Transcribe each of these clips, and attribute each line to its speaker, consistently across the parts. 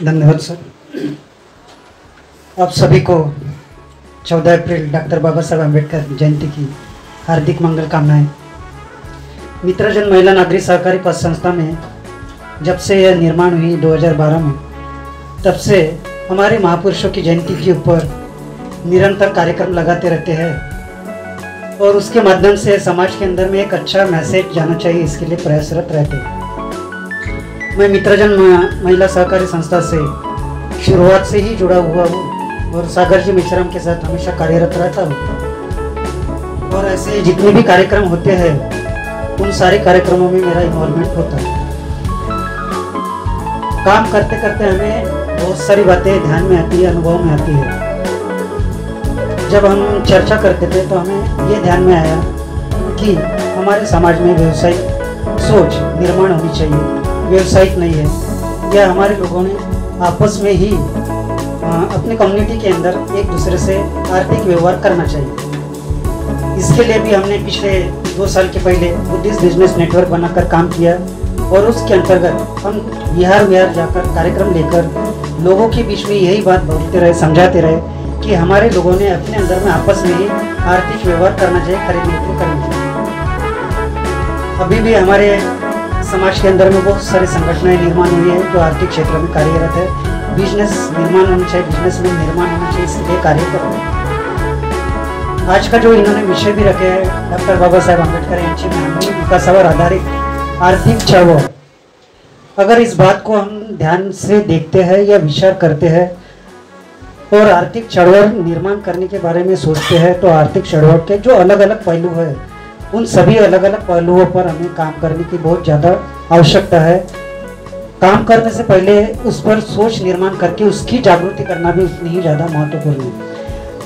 Speaker 1: धन्यवाद सर। आप सभी को 14 अप्रैल डॉक्टर बाबा साहब अम्बेडकर जयंती की हार्दिक मंगल कामनाएं। मित्रजन महिला नागरिक सहकारी पद संस्था में जब से यह निर्माण हुई 2012 में, तब से हमारे महापुरुषों की जयंती के ऊपर निरंतर कार्यक्रम लगाते रहते हैं और उसके माध्यम से समाज के अंदर में एक अच्छा मैसेज जाना चाहिए, इसके लिए प्रयासरत रहते हैं। मैं मित्रजन महिला सहकारी संस्था से शुरुआत से ही जुड़ा हुआ हूँ और सागर जी मिश्रम के साथ हमेशा कार्यरत रहता हूँ और ऐसे जितने भी कार्यक्रम होते हैं उन सारे कार्यक्रमों में मेरा इन्वॉल्वमेंट होता है। काम करते करते हमें बहुत सारी बातें ध्यान में आती है, अनुभव में आती है। जब हम चर्चा करते थे तो हमें ये ध्यान में आया कि हमारे समाज में व्यवसायिक सोच निर्माण होनी चाहिए, व्यवसायिक नहीं है। यह हमारे लोगों ने आपस में ही अपनी कम्युनिटी के अंदर एक दूसरे से आर्थिक व्यवहार करना चाहिए। इसके लिए भी हमने पिछले 2 साल के पहले बुद्धिस्ट बिजनेस नेटवर्क बनाकर काम किया और उसके अंतर्गत हम बिहार जाकर कार्यक्रम लेकर लोगों के बीच में यही बात बोलते रहे, समझाते रहे कि हमारे लोगों ने अपने अंदर में आपस में ही आर्थिक व्यवहार करना चाहिए, खरीद बिक्री करनी चाहिए। अभी भी हमारे समाज के अंदर में बहुत सारे संगठनें निर्माण हुई है जो आर्थिक क्षेत्र में कार्यरत है। बिजनेस निर्माण होना चाहिए, बिजनेस में निर्माण होना चाहिए, इसके लिए कार्य कर रहे हैं। आज का जो इन्होंने विषय भी रखे है डॉक्टर बाबा साहेब आंबेडकर यांची मानवी विकासावर आधारित आर्थिक चळवळ, अगर इस बात को हम ध्यान से देखते हैं या विचार करते हैं और आर्थिक चळवळ निर्माण करने के बारे में सोचते हैं तो आर्थिक चळवळ के जो अलग अलग पहलू है उन सभी अलग अलग पहलुओं पर हमें काम करने की बहुत ज़्यादा आवश्यकता है। काम करने से पहले उस पर सोच निर्माण करके उसकी जागृति करना भी उतनी ही ज़्यादा महत्वपूर्ण है।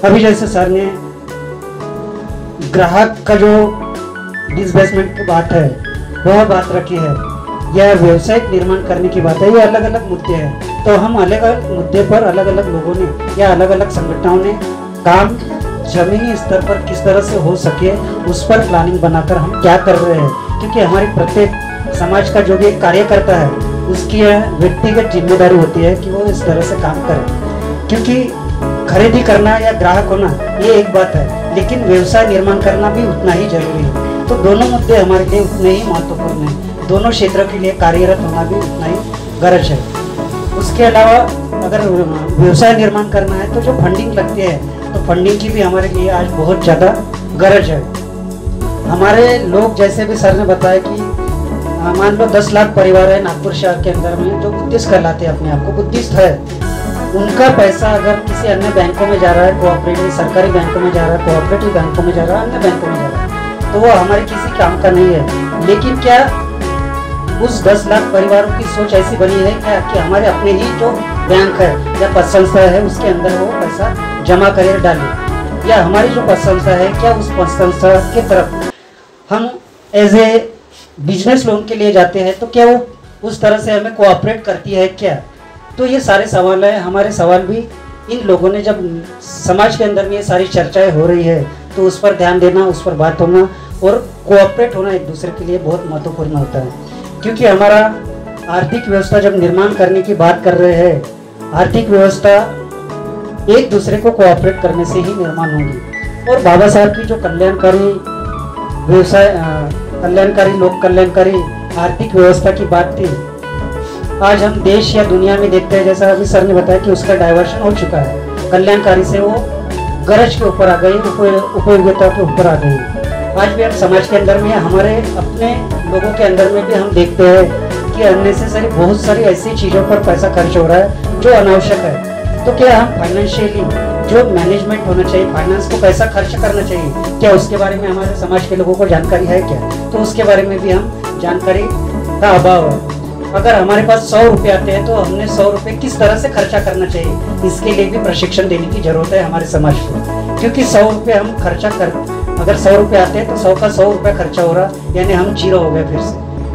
Speaker 1: अभी जैसे सर ने ग्राहक का जो डिसबैसमेंट की बात है वह बात रखी है, यह व्यवसायिक निर्माण करने की बात है। ये अलग अलग मुद्दे हैं, तो हम अलग अलग मुद्दे पर अलग अलग लोगों ने या अलग अलग संगठनों ने काम जमीनी स्तर पर किस तरह से हो सके उस पर प्लानिंग बनाकर हम क्या कर रहे हैं, क्योंकि हमारी प्रत्येक समाज का जो भी कार्यकर्ता है उसकी व्यक्तिगत जिम्मेदारी होती है कि वो इस तरह से काम करे। क्योंकि खरीदी करना या ग्राहक होना ये एक बात है, लेकिन व्यवसाय निर्माण करना भी उतना ही जरूरी है। तो दोनों मुद्दे हमारे लिए उतने ही महत्वपूर्ण हैं, दोनों क्षेत्रों के लिए कार्यरत होना भी उतना ही गरज है। उसके अलावा अगर व्यवसाय निर्माण करना है तो जो फंडिंग लगती है तो फंडिंग की भी हमारे लिए आज बहुत ज़्यादा गरज है। हमारे लोग जैसे भी सर ने बताया कि मान लो 10 लाख परिवार है नागपुर शहर के अंदर में जो बुद्धिस्ट कहलाते हैं, अपने आप को बुद्धिस्ट है, उनका पैसा अगर किसी अन्य बैंकों में जा रहा है, कोऑपरेटिव सरकारी बैंकों में जा रहा है, कोऑपरेटिव बैंकों में जा रहा है, अन्य बैंकों में जा रहा है, तो वो हमारे किसी काम का नहीं है। लेकिन क्या उस 10 लाख परिवारों की सोच ऐसी बनी है क्या कि हमारे अपने ही जो बैंक है या पद संस्था है उसके अंदर वो पैसा जमा कर डाले, या हमारी जो पद संस्था है क्या उस पद संस्था के तरफ हम एज ए बिजनेस लोन के लिए जाते हैं तो क्या वो उस तरह से हमें कोऑपरेट करती है क्या। तो ये सारे सवाल है, हमारे सवाल भी इन लोगों ने जब समाज के अंदर में ये सारी चर्चाएं हो रही है तो उस पर ध्यान देना, उस पर बात होना और कोऑपरेट होना एक दूसरे के लिए बहुत महत्वपूर्ण होता है। क्योंकि हमारा आर्थिक व्यवस्था जब निर्माण करने की बात कर रहे हैं, आर्थिक व्यवस्था एक दूसरे को कोऑपरेट करने से ही निर्माण होगी। और बाबा साहब की जो कल्याणकारी व्यवसाय कल्याणकारी लोक कल्याणकारी आर्थिक व्यवस्था की बात थी, आज हम देश या दुनिया में देखते हैं, जैसा अभी सर ने बताया कि उसका डाइवर्शन हो चुका है, कल्याणकारी से वो गरज के ऊपर आ गई, उपयोगिता के ऊपर आ गई। आज भी हम समाज के अंदर में हमारे अपने लोगों के अंदर में भी हम देखते हैं कि अननेसेसरी बहुत सारी ऐसी चीज़ों पर पैसा खर्च हो रहा है जो अनावश्यक है। तो क्या हम फाइनेंशियली जो मैनेजमेंट होना चाहिए, फाइनेंस को कैसा खर्च करना चाहिए, क्या उसके बारे में हमारे समाज के लोगों को जानकारी है क्या, तो उसके बारे में भी हम जानकारी का अभाव है। अगर हमारे पास 100 रुपये आते हैं तो हमने 100 रुपये किस तरह से खर्चा करना चाहिए, इसके लिए भी प्रशिक्षण देने की जरूरत है हमारे समाज को। क्योंकि 100 रुपये हम खर्चा अगर 100 रुपये आते हैं तो 100 का 100 रुपये खर्चा हो रहा, यानी हम जीरो हो गए,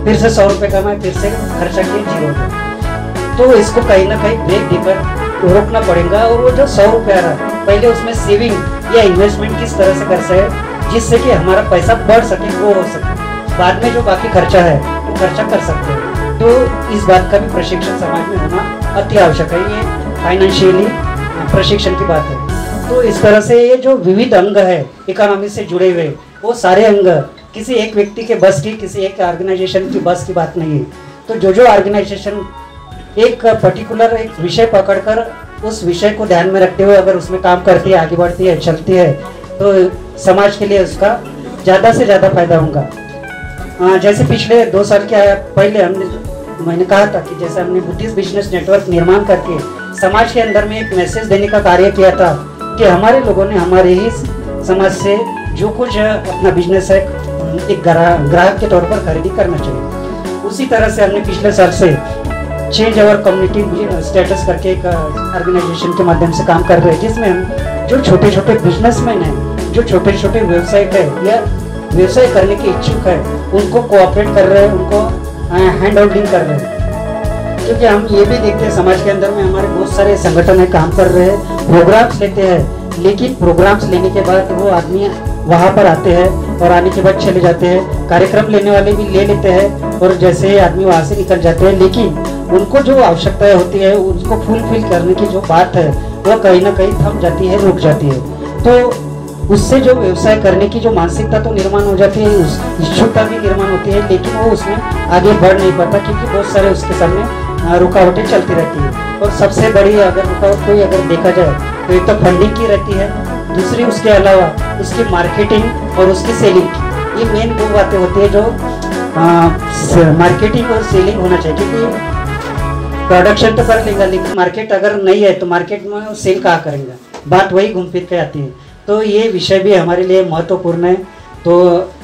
Speaker 1: फिर से 100 रुपये कमाए, फिर से खर्चा किए, जीरो हो गए। तो इसको कहीं ना कहीं ब्रेक देकर रोकना पड़ेगा। और वो जो 100 रुपये आ रहा है पहले उसमें सेविंग या इन्वेस्टमेंट किस तरह से कर सके जिससे कि हमारा पैसा बढ़ सके, वो हो सके, बाद में जो बाकी खर्चा है वो खर्चा कर सकते हैं। तो इस बात का भी प्रशिक्षण समाज में होना अति आवश्यक है। ये फाइनेंशियली प्रशिक्षण की बात है। तो इस तरह से ये जो विविध अंग है इकोनॉमी से जुड़े हुए, वो सारे अंग किसी एक व्यक्ति के बस की, किसी एक ऑर्गेनाइजेशन की बस की बात नहीं है। तो जो ऑर्गेनाइजेशन एक पर्टिकुलर एक विषय पकड़कर उस विषय को ध्यान में रखते हुए अगर उसमें काम करती है, आगे बढ़ती है, चलती है, तो समाज के लिए उसका ज़्यादा से ज़्यादा फायदा होगा। जैसे पिछले 2 साल के पहले मैंने कहा था कि जैसे हमने बुद्धिस्ट बिजनेस नेटवर्क निर्माण करके समाज के अंदर में एक मैसेज देने का कार्य किया था कि हमारे लोगों ने हमारे ही समाज से जो कुछ अपना बिजनेस है एक ग्राहक के तौर पर खरीदी करना चाहिए। उसी तरह से हमने पिछले साल से चेंज अवर कम्युनिटी स्टेटस करके एक ऑर्गेनाइजेशन के माध्यम से काम कर रहे हैं, जिसमें हम जो छोटे छोटे बिजनेसमैन हैं, जो छोटे छोटे व्यवसायिक है या व्यवसाय करने के इच्छुक है, उनको कोऑपरेट कर रहे हैं, उनको हैंड होल्डिंग कर रहे हैं। क्योंकि हम ये भी देखते हैं समाज के अंदर में हमारे बहुत सारे संगठन है काम कर रहे हैं, प्रोग्राम्स लेते हैं, लेकिन प्रोग्राम्स लेने के बाद वो आदमी वहाँ पर आते हैं और आने के बाद चले जाते हैं। कार्यक्रम लेने वाले भी ले लेते हैं और जैसे ही आदमी वहाँ से निकल जाते हैं, लेकिन उनको जो आवश्यकताएं होती है उसको फुलफिल करने की जो बात है वो कहीं ना कहीं थम जाती है, रुक जाती है। तो उससे जो व्यवसाय करने की जो मानसिकता तो निर्माण हो जाती है, उस इच्छुकता भी निर्माण होती है, लेकिन वो उसमें आगे बढ़ नहीं पाता क्योंकि बहुत सारे उसके सामने रुकावटें चलती रहती है। और सबसे बड़ी अगर रुकावट कोई अगर देखा जाए तो एक तो फंडिंग की रहती है, दूसरी उसके अलावा उसकी मार्केटिंग और उसकी सेलिंग की। ये मेन 2 बातें होती है जो मार्केटिंग और सेलिंग होना चाहिए, क्योंकि प्रोडक्शन तो कर लेगा लेकिन मार्केट अगर नहीं है तो मार्केट में सेल कहाँ करेंगे, बात वही घूम फिर के आती है। तो ये विषय भी हमारे लिए महत्वपूर्ण है। तो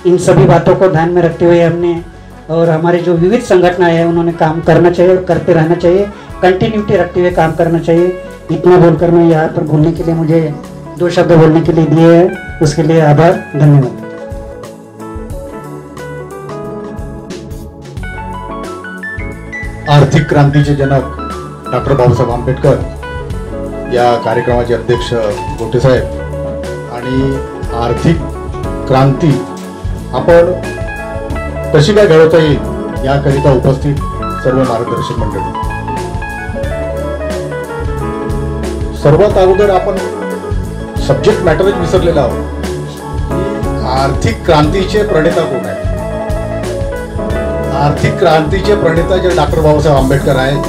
Speaker 1: इन सभी बातों को ध्यान में रखते हुए हमने और हमारे जो विविध संगठन है उन्होंने काम करना चाहिए और करते रहना चाहिए, कंटिन्यूटी रखते हुए काम करना चाहिए। इतना बोलकर मैं यहाँ पर बोलने के लिए, मुझे 2 शब्द बोलने के लिए दिए हैं, उसके लिए आभार, धन्यवाद।
Speaker 2: आर्थिक क्रांतीचे जनक डॉक्टर बाबासाहेब आंबेडकर या कार्यक्रमाचे अध्यक्ष गोटे साहेब आणि आर्थिक क्रांती आपण कशी काय घडवता येईल याकरिता उपस्थित सर्व मार्गदर्शक मंडळी, सर्वात अगोदर आपण सब्जेक्ट मॅटरच विसरलेला आहोत। आर्थिक क्रांतीचे प्रणेता कोण आहेत? आर्थिक क्रांतीचे प्रणेता जे डॉक्टर बाबासाहेब आंबेडकर आहेत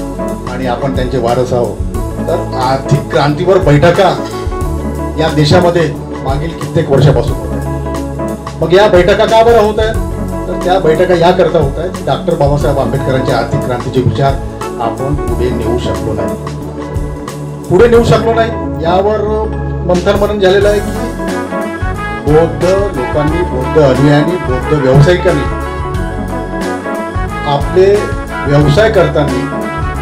Speaker 2: आणि आपण त्यांचे वारस आहोत। तर आर्थिक क्रांतीवर बैठका या देशामध्ये मागील कित्येक वर्षापासून होत आहेत। मग या बैठका का बरं होत आहेत? तर त्या बैठका याकरता होत आहेत डॉक्टर बाबासाहेब आंबेडकरांचे आर्थिक क्रांतीचे विचार आपण पुढे नेऊ शकलो नाही। यावर मंथन मनन झालेलं आहे की बौद्ध लोकांनी, बौद्ध अनुयायांनी, बौद्ध व्यावसायिकांनी आपले व्यवसाय करताना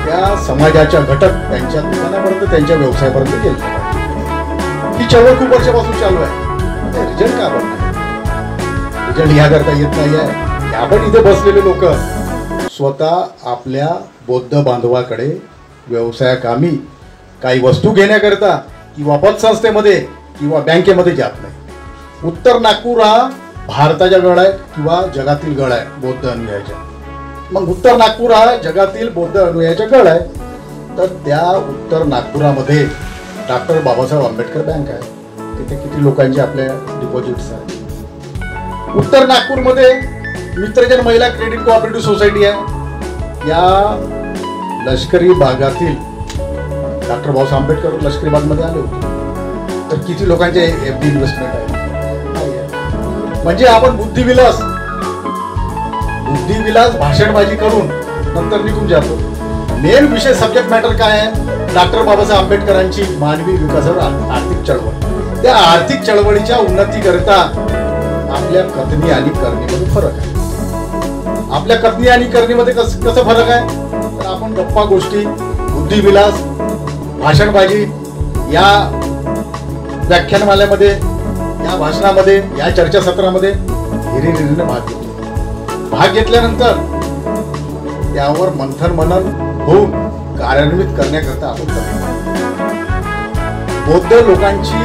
Speaker 2: त्या समाजाच्या घटक त्यांच्या दुकानापर्यंत, त्यांच्या व्यवसायापर्यंत गेले। ही चळवळ खूप वर्षापासून चालू आहे। रिझल्ट का बनणार? रिझल्ट याकरता येत नाही आहे। आपण इथे बसलेले लोक स्वतः आपल्या बौद्ध बांधवाकडे व्यवसायकामी काही वस्तू घेण्याकरता किंवा पतसंस्थेमध्ये किंवा बँकेमध्ये जात नाही। उत्तर नागपूर हा भारताच्या गड आहे किंवा जगातील गड आहे बौद्ध अनुयायाचा। मग उत्तर नागपूर हा जगातील बौद्ध अनुयायाचा गड आहे, तर त्या उत्तर नागपुरामध्ये डॉक्टर बाबासाहेब आंबेडकर बँक आहे। तिथे किती लोकांचे आपल्या डिपॉझिट्स आहेत। उत्तर नागपूरमध्ये मित्रजन महिला क्रेडिट कोऑपरेटिव्ह सोसायटी आहे। या लष्करी भागातील डॉक्टर बाबासाहेब आंबेडकर लष्करी भागमध्ये आले होते, तर किती लोकांचे एफडी इन्व्हेस्टमेंट आहे। म्हणजे आपण बुद्धिविलास भाषणबाजी करून नंतर निघून जातो। मेन विषय सब्जेक्ट मॅटर काय आहे? डॉक्टर बाबासाहेब आंबेडकरांची मानवी विकासावर आर्थिक चळवळ। त्या आर्थिक चळवळीच्या उन्नतीकरिता आपल्या कथनी आणि करणीमध्ये फरक आहे। आपल्या कथनी आणि करणीमध्ये कसं फरक आहे? तर आपण गप्पा गोष्टी, बुद्धिविलास, भाषणबाजी या व्याख्यानमालेमध्ये, या भाषणामध्ये, या चर्चासत्रामध्ये हिरिरीने भाग घेतो। भाग घेतल्यानंतर त्यावर मंथन मनन होऊन कार्यान्वित करण्याकरता आपण बौद्ध लोकांची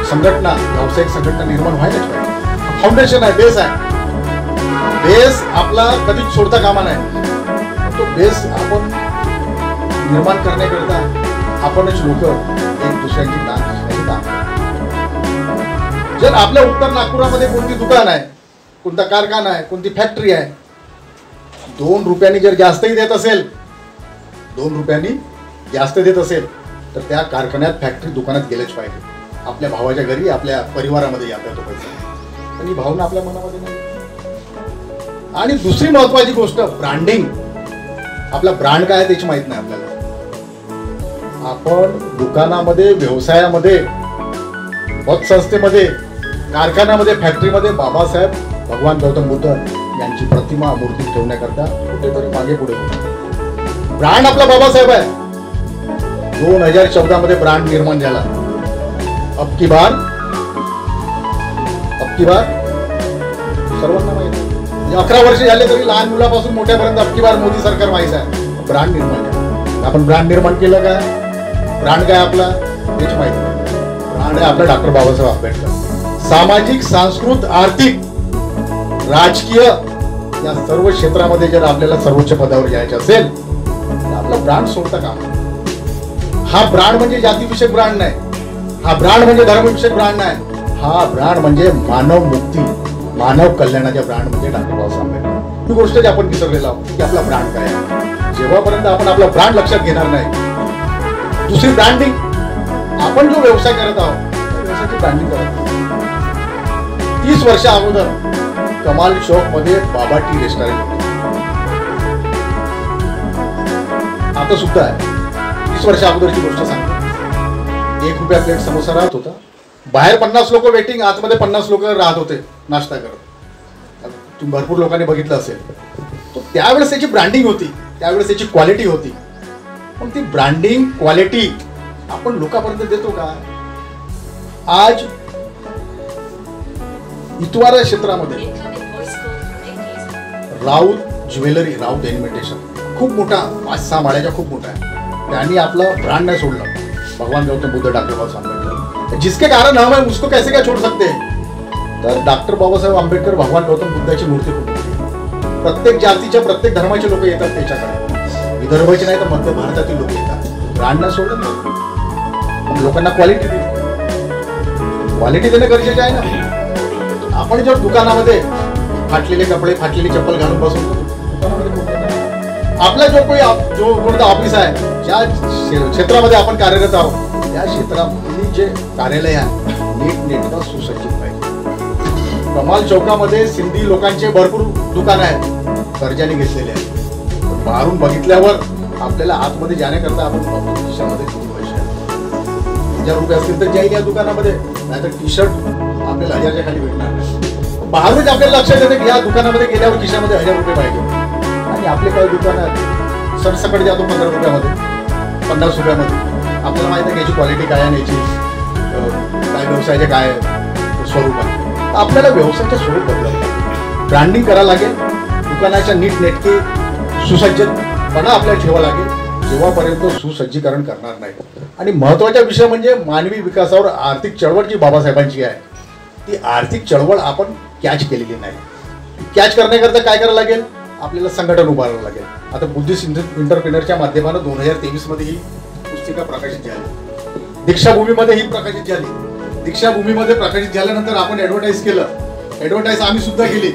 Speaker 2: संघटना, व्यावसायिक संघटना निर्माण व्हायलाच पाहिजे। फाउंडेशन आहे, बेस आहे। बेस आपला कधीच सोडता कामा नाही। तो बेस आपण निर्माण करण्याकरता आपणच लोक एक दुसऱ्यांची दान घेण्याचे काम करतो. जर आपल्या उत्तर नागपुरामध्ये कोणती दुकान आहे, कोणता कारखाना आहे, कोणती फॅक्टरी आहे, 2 रुपयांनी जर जास्तही देत असेल, 2 रुपयांनी जास्त देत असेल, तर त्या कारखान्यात, फॅक्टरी, दुकानात गेलेच पाहिजे. आपल्या भावाच्या घरी, आपल्या परिवारामध्ये याचा तो पैसा, पण ही भावना आपल्या मनामध्ये नाही. आणि दुसरी महत्वाची गोष्ट, ब्रँडिंग. आपला ब्रँड काय आहे त्याची माहित नाही आपल्याला. आपण दुकानामध्ये, व्यवसायामध्ये, पतसंस्थेमध्ये, कारखान्यामध्ये, फॅक्टरीमध्ये बाबासाहेब भगवान गौतम बुद्ध यांची प्रतिमा, मूर्ती ठेवण्याकरता कुठेतरी मागे पुढे होतो. ब्रँड आपला बाबासाहेब आहे. 2014 मध्ये ब्रँड निर्माण झाला. अब की बार सर्वांना माहिती आहे. 11 वर्ष झाले तरी लहान मुलापासून मोठ्यापर्यंत अब की बार मोदी सरकार माहिती आहे. ब्रँड निर्माण झाला. आपण ब्रँड निर्माण केलं का? ब्रँड काय आपला हेच माहिती नाही. ब्रँड आहे आपला डॉक्टर बाबासाहेब आंबेडकर. सामाजिक, सांस्कृतिक, आर्थिक, राजकीय या सर्व क्षेत्रामध्ये जर आपल्याला सर्वोच्च पदावर जायचे असेल तर आपला ब्रँड सोडता काम. हा ब्रँड म्हणजे जातीविषयक ब्रँड नाही. हा ब्रँड म्हणजे धर्मविषयक ब्रँड नाही. हा ब्रँड म्हणजे मानव मुक्ती, मानव कल्याणाच्या ब्रँड म्हणजे डॉक्टर बाबासाहेब आंबेडकर. ही गोष्ट जी आपण विसरलेलो आहोत की आपला ब्रँड काय आहे. जेव्हापर्यंत आपण आपला ब्रँड लक्षात घेणार नाही, दुसरी ब्रँडिंग, आपण जो व्यवसाय करत आहोत त्या व्यवसायाची ब्रँडिंग करत आहोत. 30 वर्ष अगोदर कमाल चौक मध्ये बाबा टी रेस्टॉरंट आता सुद्धा आहे. 30 वर्ष अगोदरची गोष्ट सांगतो. 1 रुपया प्लेट समोसा राहत होता. बाहेर 50 लोक वेटिंग, आतमध्ये 50 लोक राहत होते नाश्ता करत. तुम्ही भरपूर लोकांनी बघितलं असेल. तो त्यावेळेस त्याची ब्रँडिंग होती, त्यावेळेस त्याची क्वालिटी होती. पण ती ब्रँडिंग, क्वालिटी आपण लोकांपर्यंत देतो का? आज इतवारा क्षेत्रामध्ये राऊत ज्वेलरी, राऊत इन्व्हिटेशन खूप मोठा, 5-6 माळ्याचा खूप मोठा आहे. त्यांनी आपलं ब्रँड नाही सोडलं. भगवान गौतम बुद्ध, डॉक्टर बाबासाहेब आंबेडकर, जिसके कारण हम है उसको कैसे क्या छोड़ सकते हैं. तर डॉक्टर बाबासाहेब आंबेडकर, भगवान गौतम बुद्धाची मूर्ती खूप मोठी. प्रत्येक जातीच्या, प्रत्येक धर्माचे लोक येतात त्याच्याकडे. विदर्भाचे नाही तर मध्य भारतातील लोक येतात. ब्रँड नाही सोडलं नाही, लोकांना क्वालिटी देते. क्वालिटी देणं गरजेचं आहे ना. आपण जर दुकानामध्ये फाटलेले कपडे, फाटलेली चप्पल घालून बसवतो, आपला जो कोणता ऑफिस आहे, ज्या क्षेत्रामध्ये आपण कार्यरत आहोत, त्या क्षेत्रामध्ये जे कार्यालय आहे नीट नेटका सुसज्जित पाहिजे. कमाल चौकामध्ये सिंधी लोकांचे भरपूर दुकान आहेत, कर्जाने घेतलेले आहेत. बाहेरून बघितल्यावर आपल्याला आतमध्ये जाण्याकरता आपण खिशामध्ये किती पैसे आहेत. 1000 रुपये असतील तर जाईल या दुकानामध्ये, नाहीतर टी शर्ट आपल्याला 1000च्या खाली भेटणार नाही. बाहेरूनच आपल्याला लक्षात येतं की या दुकानामध्ये गेल्यावर खिशामध्ये 1000 रुपये पाहिजे. आणि आपले काही दुकान आहेत सरसकट जातो 15 रुपयामध्ये, 50 रुपयामध्ये. आपल्याला माहिती आहे की याची क्वालिटी काय आहे, याची काय व्यवसायाचे काय स्वरूप आहे. आपल्याला व्यवसायाचे स्वरूप बदलावं, ब्रँडिंग करावं लागेल. दुकानाच्या नीट नेटके सुसज्जतपणा आपल्याला ठेवावं लागेल, जेव्हापर्यंत सुसज्जीकरण करणार नाही. आणि महत्त्वाचा विषय म्हणजे मानवी विकासावर आर्थिक चळवळ जी बाबासाहेबांची आहे, ती आर्थिक चळवळ आपण कॅच केलेली नाही. कॅच करण्याकरता काय करावं लागेल, आपल्याला संघटन उभारावं लागेल. आता बुद्धिस्ट एंटरप्रेन्योरच्या माध्यमानं 2023 मध्ये ही पुस्तिका प्रकाशित झाली. दीक्षाभूमीमध्ये ही प्रकाशित झाली. दीक्षाभूमीमध्ये प्रकाशित झाल्यानंतर आपण ऍडव्हर्टाईज केलं. ऍडव्हर्टाईज आम्ही सुद्धा केली.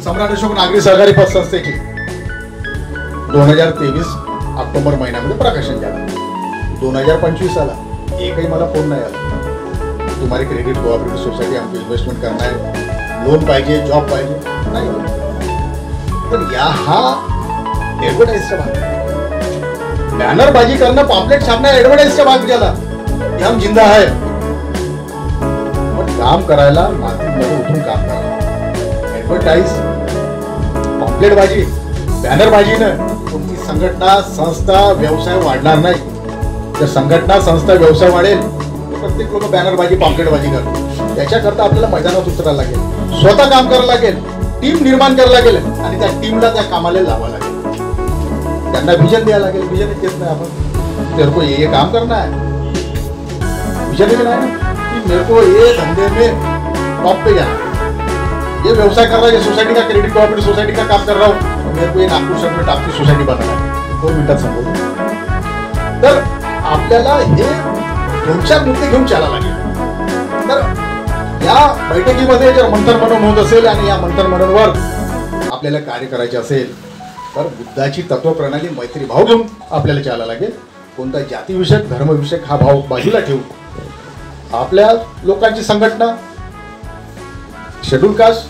Speaker 2: सम्राट अशोक नागरी सहकारी पतसंस्थेची 2023 ऑक्टोबर महिन्यामध्ये प्रकाशन झालं. 2025 आला, एकही मला फोन नाही आला. तुम्हारी क्रेडिट कोऑपरेटिव सोसायटी हमको इन्व्हेस्टमेंट करना है, लोन पाहिजे, जॉब पाहिजे, नाही. तर या हा ऍडव्हर्टाईजचा भाग, बॅनरबाजी करणं, पॉम्पलेट छापणं ऍडव्हर्टाईजचा भाग झाला. हम जिंदा है, पण काम करायला मातीमध्ये उतरून काम करायला. ऍडव्हर्टाईज, पॉम्पलेटबाजी, बॅनरबाजीनं कोणती संघटना, संस्था, व्यवसाय वाढणार नाही. जर संघटना, संस्था, व्यवसाय वाढेल, प्रत्येक लोक बॅनरबाजी, पॉम्पलेटबाजी करतात. त्याच्याकरता आपल्याला मैदानात उतरायला लागेल, स्वतः काम करायला लागेल, टीम निर्माण करायला लागेल आणि त्या टीमला त्या कामाला लावावं लागेल. त्यांना विजन द्यायला लागेल. विजन देत नाही आपण, तेरे को ये काम करना है, विजन देना है कि मेरे को ये धंधे में टॉप पे जाना है, ये व्यवसाय कर रहा है, ये सोसाइटी का, क्रेडिट कोऑपरेटिव सोसाइटी का काम कर रहा हूँ, मेरे को ये नागपूर शहर में टापटी सोसायटी बनना है, 2 मिनिटात सांगतो. तर आपल्याला हे 2-4 मुद्दे घेऊन चालायला लागेल. तर या बैठकीमध्ये जर मंथन मनन होत असेल आणि या मंथन मननवर आपल्याला कार्य करायचे असेल तर बुद्धाची तत्वप्रणाली मैत्री भाव घेऊन आपल्याला चालायला लागेल. कोणता जातीविषयक धर्मविषयक हा भाव बाजूला ठेवून आपल्या लोकांची संघटना, शेड्यूल कास्ट,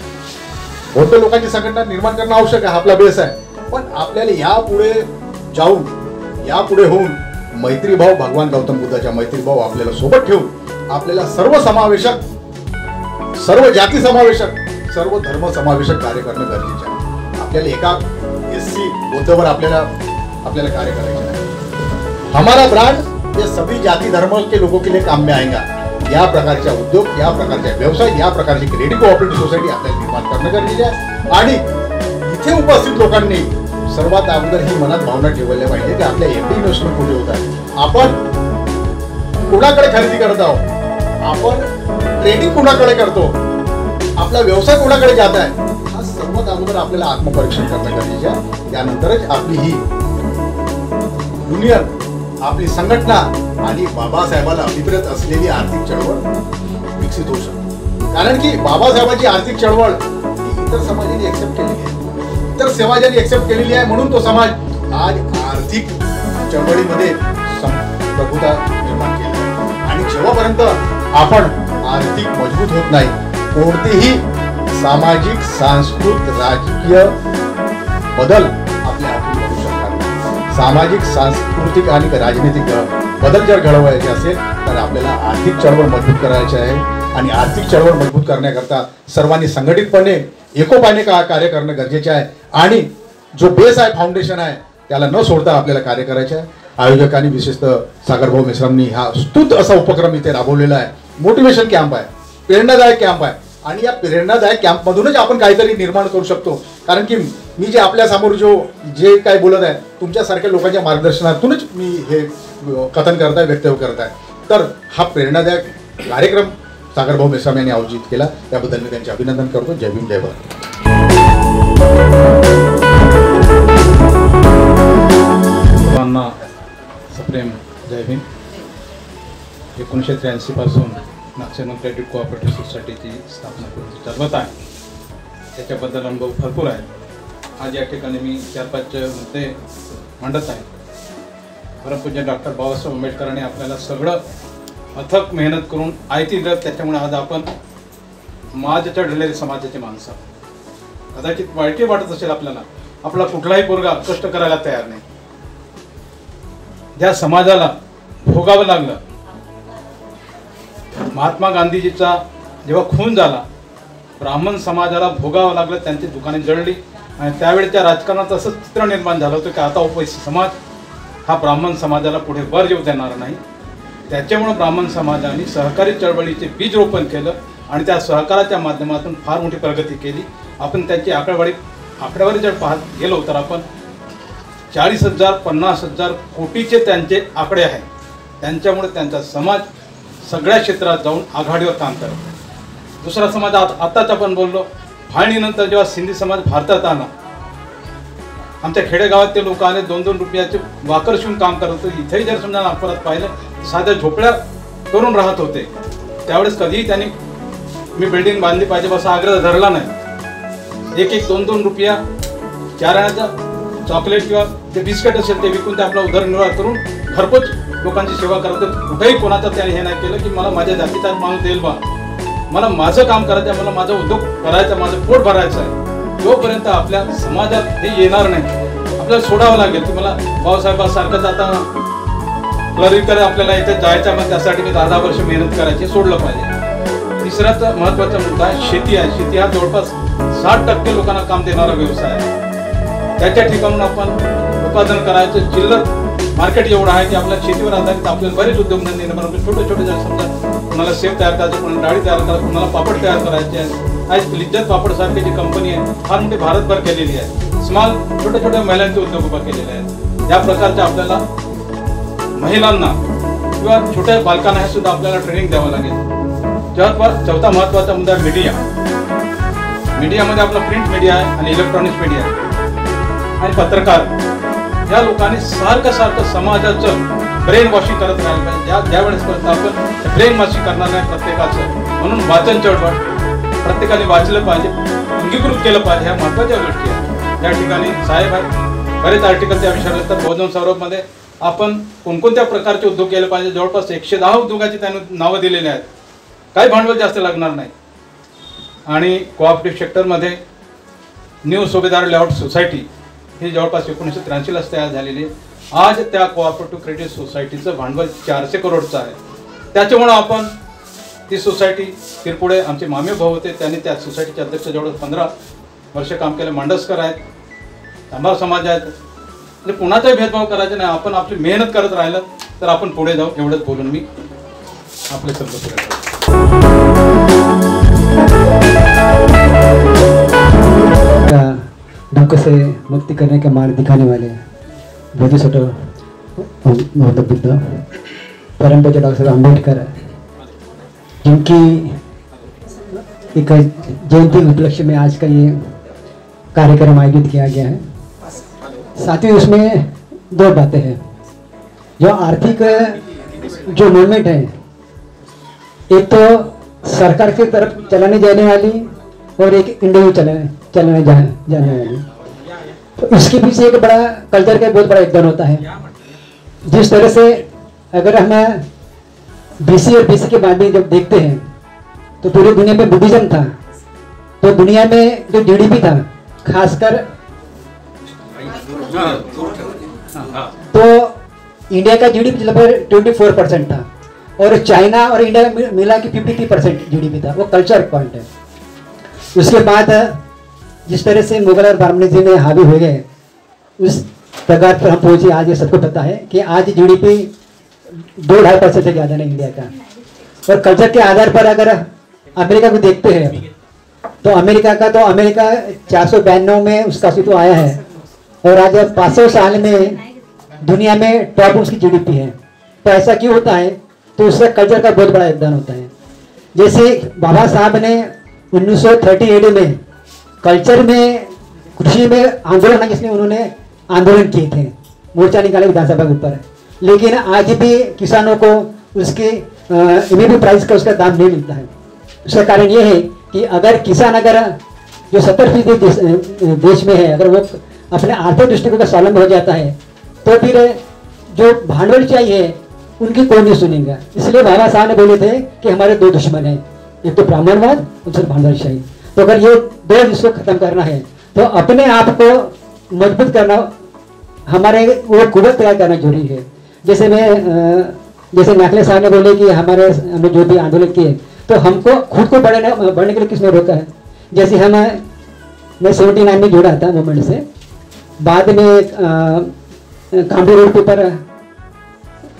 Speaker 2: बौद्ध लोकांची संघटना निर्माण करणं आवश्यक आहे, आपला बेस आहे. पण आपल्याला यापुढे जाऊन यापुढे होऊन मैत्रीभाव, भगवान गौतम बुद्धाच्या मैत्रीभाव आपल्याला सोबत ठेवून आपल्याला सर्व समावेशक, सर्व जाती समावेशक, सर्व धर्म समावेशक कार्य करणं गरजेचं आहे. आपल्याला एका SC बौद्धवर आपल्याला कार्य करायचं आहे. हमारा ब्रांड ये सभी जाति धर्म के लोगों के लिए काम में आएगा. या प्रकारच्या उद्योग, या प्रकारच्या व्यवसाय, या प्रकारची क्रेडिट कोऑपरेटिव्ह सोसायटी आपल्याला निर्माण करणं गरजेचं आहे. आणि इथे उपस्थित लोकांनी सर्वात अगोदर ही मनात भावना ठेवल्या पाहिजे की आपल्या FD इन्व्हेस्टमेंट कुठे होत आहे, आपण कुणाकडे खरेदी करत आहोत, आपण ट्रेडिंग कुणाकडे करतो, आपला व्यवसाय कुणाकडे जात आहे, हा सर्वात अगोदर आपल्याला आत्मपरीक्षण करणं गरजेचं आहे. त्यानंतरच आपली ही युनियन, आपली संघटना आणि बाबासाहेबांना अभिप्रेत असलेली आर्थिक चळवळ विकसित होऊ शकते. कारण की बाबासाहेबांची आर्थिक चळवळ ही इतर समाजाने एक्सेप्ट केलेली आहे, इतर समाजाने एक्सेप्ट केलेली आहे. म्हणून तो समाज आज आर्थिक चळवळीमध्ये प्रभुता निर्माण केली आहे. आणि जेव्हापर्यंत आपण आर्थिक मजबूत होत नाही, कोणतेही सामाजिक, सांस्कृतिक, राजकीय बदल आपल्या हातून घडू शकतात नाही. सामाजिक, सांस्कृतिक आणि राजनीतिक बदल जर घडवायचे असेल तर आपल्याला आर्थिक चळवळ मजबूत करायची आहे. आणि आर्थिक चळवळ मजबूत करण्याकरता सर्वांनी संघटितपणे एकोपाने कार्य करणं गरजेचे आहे. आणि जो बेस आहे, फाउंडेशन आहे, त्याला न सोडता आपल्याला कार्य करायचे आहे. आयोजकांनी विशेषतः सागरभाऊ मेश्रामनी हा स्तुत असा उपक्रम इथे राबवलेला आहे. मोटिवेशन कॅम्प आहे, प्रेरणादायक कॅम्प आहे. आणि या प्रेरणादायक कॅम्पमधूनच आपण काहीतरी निर्माण करू शकतो. कारण की मी जे आपल्या समोर जे काय बोलत आहे, तुमच्यासारख्या लोकांच्या मार्गदर्शनातूनच मी हे कथन करत आहे, वक्तव्य करत आहे. तर हा प्रेरणादायक कार्यक्रम सागरभाऊ मेश्राम यांनी आयोजित केला, त्याबद्दल मी त्यांचे अभिनंदन करतो. जय भीम, जय भारत.
Speaker 3: सर्वांना सप्रेम जय भीम. 1983 पासून नागसेन क्रेडिट कोऑपरेटिव्ह सोसायटीची स्थापना करून चालवत आहे. त्याच्याबद्दल अनुभव भरपूर आहे. आज या ठिकाणी मी 4-5 मुद्दे मांडत आहे. परमपूज्य डॉक्टर बाबासाहेब आंबेडकरांनी आपल्याला सगळं अथक मेहनत करून आयती दिलं. त्याच्यामुळे आज आपण माझ्या ढळलेल्या समाजाची माणसं. कदाचित वाईटही वाटत असेल आपल्याला, आपला कुठलाही पोरगा कष्ट करायला तयार नाही. ज्या समाजाला भोगावं लागलं, महात्मा गांधीजीचा जेव्हा खून झाला, ब्राह्मण समाजाला भोगावं लागलं, त्यांची दुकाने जळली. आणि त्यावेळेच्या राजकारणात असं चित्र निर्माण झालं होतं की आता उपैसी समाज हा ब्राह्मण समाजाला पुढे वर येऊ देणार नाही. त्याच्यामुळे ब्राह्मण समाजाने सहकारी चळवळीचे बीज रोपण केलं आणि त्या सहकाराच्या माध्यमातून फार मोठी प्रगती केली. आपण त्याची आकडेवारी जर पाहत गेलो तर आपण 40,000 50,000 कोटीचे त्यांचे आकडे आहेत. त्यांच्यामुळे त्यांचा समाज सगळ्या क्षेत्रात जाऊन आघाडीवर काम करतो. दुसरा समाज आताच आपण बोललो, फाळणीनंतर जेव्हा सिंधी समाज भारतात आला, आमच्या खेडेगावात ते लोक आले, 2-2 रुपयाचे वाकर शिवून काम करत होते. इथेही जर समजा नागपुरात पाहिलं, साध्या झोपड्या करून राहत होते. त्यावेळेस कधीही त्यांनी मी बिल्डिंग बांधली पाहिजे असा आग्रह धरला नाही. 1-2 रुपया 4 आण्याचा चॉकलेट किंवा ते बिस्किट असेल ते विकून ते आपला उदरनिर्वाह करून घरपोच लोकांची सेवा करत. कुठेही कोणाचं त्याने हे नाही केलं की मला माझ्या जातीचा माणूस देईल बा, मला माझं काम करायचं आहे, मला माझा उद्योग करायचा, माझं पोट भरायचं आहे. जोपर्यंत आपल्या समाजात हे येणार नाही, आपल्याला सोडावं लागेल की मला बाबासाहेबांसारखंच आता क्लरिकल आपल्याला इथे जायचं, मग त्यासाठी मी 10 वर्ष मेहनत करायची, सोडलं पाहिजे. तिसराच महत्त्वाचा मुद्दा आहे शेती आहे. शेती हा जवळपास 60% लोकांना काम देणारा व्यवसाय आहे. त्याच्या ठिकाणून आपण उत्पादन करायचं. चिल्लर मार्केट एवढं आहे की आपल्या शेतीवर आधारित आपल्याला बरेच उद्योगधंदे निर्माण होते. छोटे छोटे जर समजा कुणाला सेव तयार करायचं, कुणाला डाळी तयार करायचं, कुणाला पापड तयार करायचे आहे. आज लिज्जत पापड सारखी जी कंपनी आहे फार मोठी भारतभर केलेली आहे. स्मॉल छोट्या छोट्या महिलांचे उद्योग उभा केलेले आहेत. या प्रकारच्या आपल्याला महिलांना किंवा छोट्या बालकांना हे सुद्धा आपल्याला ट्रेनिंग द्यावं लागेल. चौथा महत्त्वाचा मुद्दा मीडिया. मीडियामध्ये आपला प्रिंट मीडिया आहे आणि इलेक्ट्रॉनिक्स मीडिया आहे. आणि पत्रकार या लोकांनी सारखं समाजाचं ब्रेन वॉशिंग करत राहिलं पाहिजे. ज्यावेळेस पर्यंत आपण ब्रेन वॉशिंग करणार नाही प्रत्येकाचं, म्हणून वाचन चळवळ प्रत्येकाने वाचलं पाहिजे, अंगीकृत केलं पाहिजे. ह्या महत्त्वाच्या गोष्टी आहेत. या ठिकाणी साहेब आहेत, बरेच आर्टिकल त्या विषयावर तर बहुजन सौरभमध्ये आपण कोणकोणत्या प्रकारचे उद्योग केले पाहिजे. जवळपास 110 उद्योगाची त्यांनी नावं दिलेली आहेत. काही भांडवल जास्त लागणार नाही. आणि कोऑपरेटिव्ह सेक्टरमध्ये न्यू सुभेदार लेआउट सोसायटी ही जवळपास 1983लाच तयार झालेली आहे. आज त्या कोऑपरेटिव्ह क्रेडिट सोसायटीचं भांडवल 400 करोडचं आहे. त्याच्यामुळं आपण ती सोसायटी तिरपुडे आमचे मामे भाऊ होते, त्यांनी त्या सोसायटीचे अध्यक्ष जवळ 15 वर्ष काम केलं. मांडसकर आहेत, तांबार समाज आहेत. म्हणजे कुणाचाही भेदभाव करायचा नाही. आपण आपली मेहनत करत राहिलं तर आपण पुढे जाऊ. एवढंच बोलून मी आपले शब्द पुरे करतो.
Speaker 1: दुख से मुक्ति करने का मार्ग दिखाने वाले बोधिसत्व गौतम बुद्ध, परम पूज्य डॉक्टर अम्बेडकर, जिनकी एक जयंती उपलक्ष्य में आज का ये कार्यक्रम आयोजित किया गया है. साथ ही उसमें 2 बातें हैं. जो आर्थिक जो मूवमेंट है, एक तो सरकार की तरफ चलाने जाने वाली और एक इंडिविजुअल चलाने जाने वाली. तो इसके पीछे एक बड़ा कल्चर का बहुत बड़ा योगदान होता है. जिस तरह से अगर हम BC और BC के बाद में जब देखते हैं तो पूरी दुनिया में बुद्धिज्म था. तो दुनिया में जो GDP था, खासकर तो इंडिया का GDP लगभग 24% था और चाइना और इंडिया मिला के 53% GDP था. वो कल्चर पॉइंट है. उसके बाद जिस तरह से मुगल और ब्राह्मणी में हावी हो गए, उस प्रकार पर हम पहुंचे. आज ये सबको पता है कि आज GDP 2-2.5% से ज़्यादा नहीं इंडिया का. और कल्चर के आधार पर अगर अमेरिका को देखते हैं तो अमेरिका 492 में उसका अस्तित्व आया है और आज 500 साल में दुनिया में टॉप उसकी GDP है. तो ऐसा क्यों होता है? तो उसका कल्चर का बहुत बड़ा योगदान होता है. जैसे बाबा साहब ने 1938 में कल्चर में, कृषि में आंदोलन जिसने उन्होंने आंदोलन किए थे, मोर्चा निकाले विधानसभा के ऊपर. लेकिन आज भी किसानों को उसके एमएसपी प्राइस का उसका दाम नहीं मिलता है. उसका कारण ये है कि अगर किसान जो 70% देश में है, अगर वो अपने आर्थिक दृष्टिकोण का स्वावलंबी हो जाता है तो फिर जो भांडवल चाहिए उनकी कोई नहीं सुनेगा. इसलिए बाबा साहब ने बोले थे कि हमारे 2 दुश्मन हैं, एक तो ब्राह्मणवाद और दूसरा भांडवलशाही. तो अगर ये 2 जिसको खत्म करना है तो अपने आप को मजबूत करना, हमारे वो कुवत तैयार करना जरूरी है. जैसे नाखले साहब ने बोले कि हमने जो भी आंदोलन किए तो हमको खुद को बढ़ने के लिए किसने रोका है. जैसे मैं 79 में जुड़ा था मूवमेंट से. बाद में कामड़ी रोड के ऊपर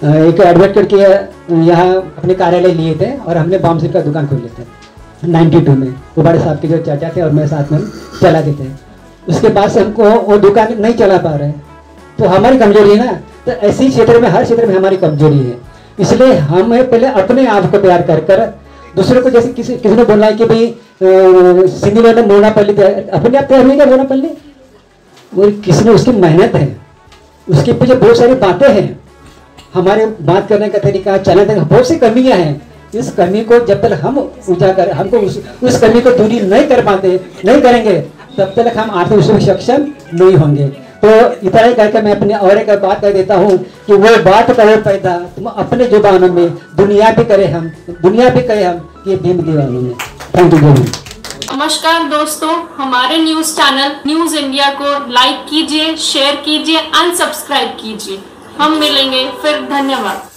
Speaker 1: एक एडवोकेट के यहाँ अपने कार्यालय लिए थे और हमने बामसिर का दुकान खोल लिए थे 92 में. वो बड़े साहब के जो चाचा थे और मैं साथ में चलाते थे. उसके बाद से हमको वो दुकान नहीं चला पा रहे. तो हमारी कमजोरी है ना. तो ऐसी क्षेत्र में, हर क्षेत्र में हमारी कमजोरी है. इसलिए हमें पहले अपने आप को तैयार कर दूसरे को, जैसे किसी ने बोला है कि भाई सिंधी में मोनापल्ली, अपने आप तैयार हुई क्या मोनापल्ली? वो किसने, उसकी मेहनत है, उसके पीछे बहुत सारी बातें हैं. हमारे बात करने का तरीका, चलने का, बहुत सी कमियां हैं. इस कमी को जब तक हम उजागर, हमको उस कमी को दूरी नहीं करेंगे तब तक हम आर्थिक रूप से सक्षम नहीं होंगे. तो इतना ही करके मैं अपने और एक बात कह देता हूँ कि वो बात करो पैदा तुम अपने जुबानों में, दुनिया भी कहे हम कि भीम दीवानों में. Thank you.
Speaker 4: नमस्कार दोस्तों, हमारे न्यूज चैनल न्यूज इंडिया को लाइक कीजिए, शेयर कीजिए, अनसब्सक्राइब कीजिए. हम मिलेंगे फिर. धन्यवाद.